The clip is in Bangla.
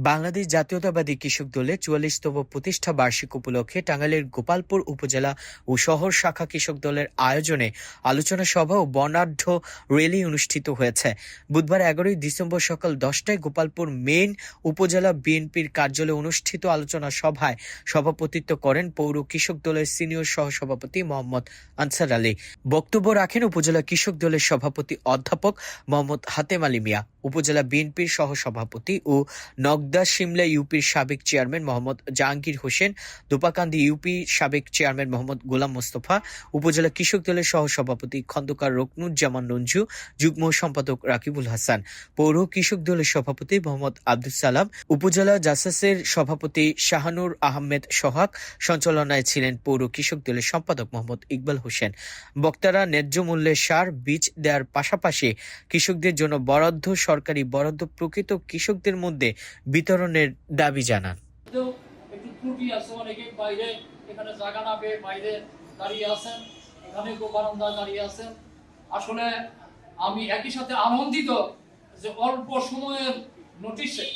বাংলাদেশ জাতীয়তাবাদী কৃষক দলের ৪৪তম প্রতিষ্ঠা বার্ষিক উপলক্ষে টাঙ্গাইলের গোপালপুর উপজেলা ও শহর শাখা কৃষক দলের আয়োজনে আলোচনা সভা ও বর্ণাঢ্য র্যালি অনুষ্ঠিত হয়েছে। বুধবার ১১ ডিসেম্বর সকাল ১০টায় গোপালপুর মেইন উপজেলা বিএনপির কার্যালয়ে অনুষ্ঠিত আলোচনা সভায় সভাপতিত্ব করেন পৌর কৃষক দলের সিনিয়র সহসভাপতি মোহাম্মদ আনসার আলী। বক্তব্য রাখেন উপজেলা কৃষক দলের সভাপতি অধ্যাপক মোহাম্মদ হাতেম আলী মিয়া, উপজেলা বিএনপির সহসভাপতি ও নগদা শিমলা ইউপির সাবেক চেয়ারম্যান মোহাম্মদ জাহাঙ্গীর হোসেন, দোপাকান্দি ইউপি সাবেক চেয়ারম্যান মোহাম্মদ গোলাম মোস্তফা, উপজেলা কৃষক দলের সহসভাপতি খন্দকার রকনুজ্জামান রঞ্জু, যুগ্ম সম্পাদক রাকিবুল হাসান, পৌর কৃষক দলের সভাপতি মোহাম্মদ আব্দুল সালাম, উপজেলা জাসাসের সভাপতি শাহানুর আহমেদ সোহাগ, সঞ্চালনায় ছিলেন পৌর কৃষক দলের সম্পাদক মোহাম্মদ ইকবাল হোসেন। বক্তারা ন্যায্য মূল্যে সার, বীজ দেওয়ার পাশাপাশি কৃষকদের জন্য বরাদ্দ, সরকারি বরাদ্দ প্রকৃত কৃষকদের মধ্যে বিতরণের দাবি জানান। একটু ত্রুটি আছে, অনেকে বাইরে এখানে জায়গা না পেয়ে বাইরে দাঁড়িয়ে আছেন, এখানে বারান্দা দাঁড়িয়ে আছেন। আসলে আমি একই সাথে আনন্দিত যে অল্প সময়ের নোটিশে